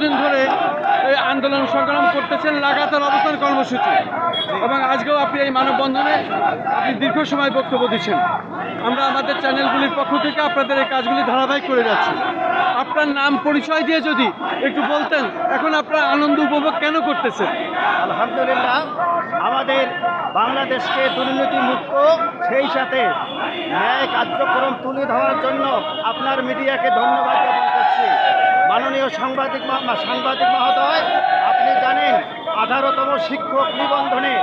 দীর্ঘদিন ধরে এই আন্দোলন সংগ্রাম করতেছেন, লাগাতার অবস্থান কর্মসূচি, এবং আজকেও আপনি এই মানববন্ধনে আপনি দীর্ঘ সময় বক্তব্য দিচ্ছেন। আমরা আমাদের চ্যানেলগুলির পক্ষ থেকে আপনাদের এই কাজগুলি ধারাবাহিক করে যাচ্ছি। আপনার নাম পরিচয় দিয়ে যদি একটু বলতেন, এখন আপনারা আনন্দ উপভোগ কেন করতেছেন? আলহামদুলিল্লাহ, আমাদের বাংলাদেশকে দুর্নীতি মুক্ত, সেই সাথে ন্যায় কার্যক্রম তুলে ধরার জন্য আপনার মিডিয়াকে ধন্যবাদ জ্ঞাপন করছি। মাননীয় সাংবাদিক মহোদয়, আপনি জানেন 18তম শিক্ষক নিবন্ধনে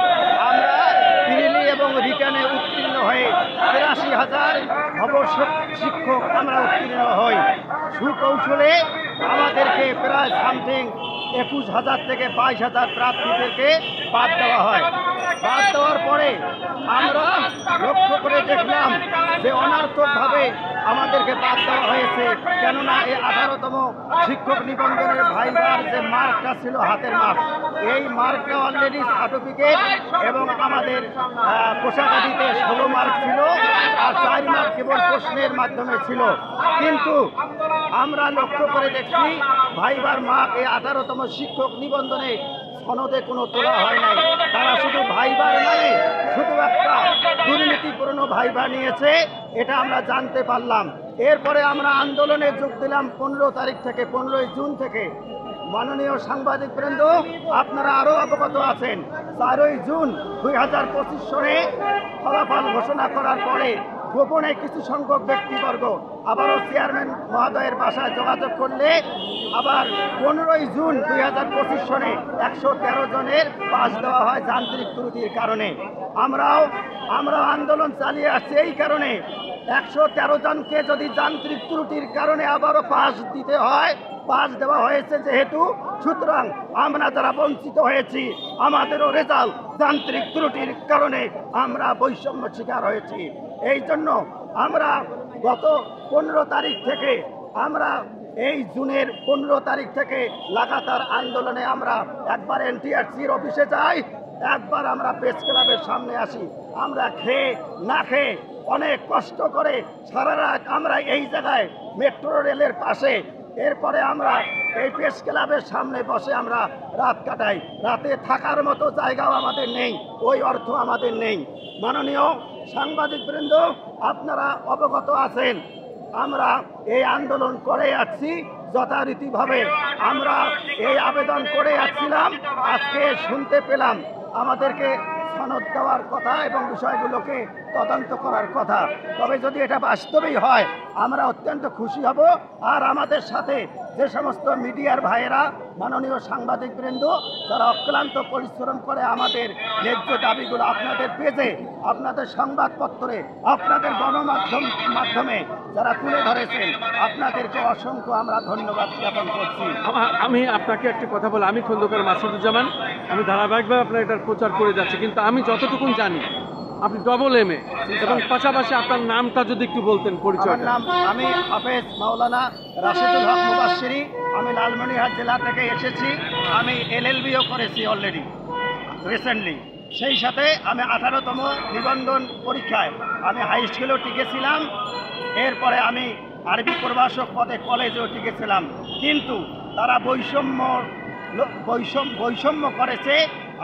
আমরা প্রিলি এবং রিটার্নে উত্তীর্ণ হয়ে 83,000 শিক্ষক আমরা উত্তীর্ণ হই। সুকৌশলে আমাদেরকে প্রায় সামথিং 21,000 থেকে 22,000 প্রার্থীদেরকে বাদ দেওয়া হয়। বাদ দেওয়ার পরে আমরা লক্ষ্য করে দেখলাম যে অনার্থকভাবে আমাদেরকে বাদ দেওয়া হয়েছে, কেননা এই 18তম শিক্ষক নিবন্ধনের ভাইবার যে মার্কটা ছিল, হাতের মার্ক, এই মার্কটা অলরেডি সার্টিফিকেট এবং আমাদের পোশাকাদিতে 16 মার্ক ছিল, আর 4 মার্ক কেবল প্রশ্নের মাধ্যমে ছিল। কিন্তু আমরা লক্ষ্য করে দেখছি ভাইবার মার্ক এই 18তম শিক্ষক নিবন্ধনে সনদে কোনো তোলা হয় নাই। তারা শুধু ভাইবার নামে শুধু একটা দুর্নীতিপূর্ণ ভাইবা নিয়েছে, এটা আমরা জানতে পারলাম। এরপরে আমরা আন্দোলনে যোগ দিলাম 15 তারিখ থেকে, 15ই জুন থেকে। মাননীয় সাংবাদিকবৃন্দ, আপনারা আরও অবগত আছেন, 4ই জুন 2025 সনে ফলাফল ঘোষণা করার পরে গোপনে কিছু সংখ্যক ব্যক্তিবর্গ আবারও চেয়ারম্যান মহোদয়ের বাসায় যোগাযোগ করলে আবার 15ই জুন 2025 সনে 113 জনের পাস দেওয়া হয় যান্ত্রিক ত্রুটির কারণে। আমরাও আন্দোলন চালিয়ে আসছি এই কারণে। 113 জনকে যদি যান্ত্রিক ত্রুটির কারণে আবারও পাস দিতে হয়, পাস দেওয়া হয়েছে যেহেতু, সুতরাং আমরা যারা বঞ্চিত হয়েছি আমাদেরও রেজাল্ট যান্ত্রিক ত্রুটির কারণে আমরা বৈষম্য শিকার হয়েছি। এই জন্য আমরা গত 15 তারিখ থেকে, আমরা এই জুনের 15 তারিখ থেকে লাগাতার আন্দোলনে আমরা একবার এনটিআরসির অফিসে যাই, একবার আমরা প্রেস ক্লাবের সামনে আসি। আমরা খেয়ে না খেয়ে অনেক কষ্ট করে সারা রাত আমরা এই জায়গায় মেট্রো রেলের পাশে, এরপরে আমরা এই প্রেস ক্লাবের সামনে বসে আমরা রাত কাটাই। রাতে থাকার মতো জায়গাও আমাদের নেই, ওই অর্থ আমাদের নেই। মাননীয় সাংবাদিকবৃন্দ, আপনারা অবগত আছেন, আমরা এই আন্দোলন করে আসছি যথারীতিভাবে। আমরা এই আবেদন করে আসছিলাম, আজকে শুনতে পেলাম আমাদেরকে সনদ দেওয়ার কথা এবং বিষয়গুলোকে তদন্ত করার কথা। তবে যদি এটা বাস্তবেই হয় আমরা অত্যন্ত খুশি হব। আর আমাদের সাথে যে সমস্ত মিডিয়ার ভাইয়েরা, মাননীয় সাংবাদিকবৃন্দ, যারা অক্লান্ত পরিশ্রম করে আমাদের ন্যায্য দাবিগুলো আপনাদের পেজে, আপনাদের সংবাদপত্রে, আপনাদের মাধ্যমে যারা তুলে ধরেছেন, আপনাদেরকে অসংখ্য আমরা ধন্যবাদ জ্ঞাপন করছি। আমি আপনাকে একটি কথা বলি, আমি খন্দকার মাসুদুজ্জামান, আমি ধারাবাহিকভাবে আপনার এটার প্রচার করে যাচ্ছি, কিন্তু আমি যতটুকু জানি আপনি ডবল MA, এবং পাশাপাশি আপনার নামটা যদি একটু বলতেন, পরিচয়। নাম, আমি হাফেজ মাওলানা রাশেদুল হক মুবাশশিরি, আমি লালমনিরহাট জেলা থেকে এসেছি। আমি LLBও করেছি অলরেডি রিসেন্টলি। সেই সাথে আমি 18তম নিবন্ধন পরীক্ষায় আমি হাই স্কুলেও টিকেছিলাম, এরপরে আমি আরবি প্রভাষক পদে কলেজেও টিকেছিলাম। কিন্তু তারা বৈষম্য করেছে।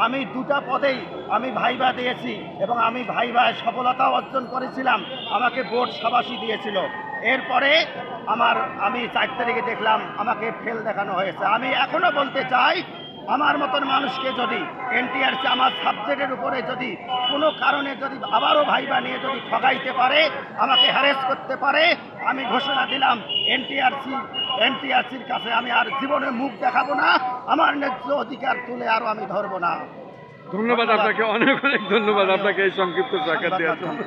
আমি দুটা পদেই আমি ভাইবা দিয়েছি এবং আমি ভাইবায় সফলতাও অর্জন করেছিলাম, আমাকে বোর্ড শাবাশি দিয়েছিল। এরপরে আমি 4 তারিখে দেখলাম আমাকে ফেল দেখানো হয়েছে। আমি এখনও বলতে চাই, আমার মতন মানুষকে যদি এনটিআরসি আমার সাবজেক্টের উপরে যদি কোনো কারণে যদি আবারও ভাইবা নিয়ে যদি ঠকাইতে পারে, আমাকে হ্যারেস করতে পারে, আমি ঘোষণা দিলাম এনটিআরসির কাছে আমি আর জীবনে মুখ দেখাবো না, আমার ন্যায্য অধিকার তুলে আরও আমি ধরবো না। ধন্যবাদ আপনাকে, অনেক অনেক ধন্যবাদ আপনাকে এই সংক্ষিপ্ত সাক্ষাৎ দেওয়ার জন্য।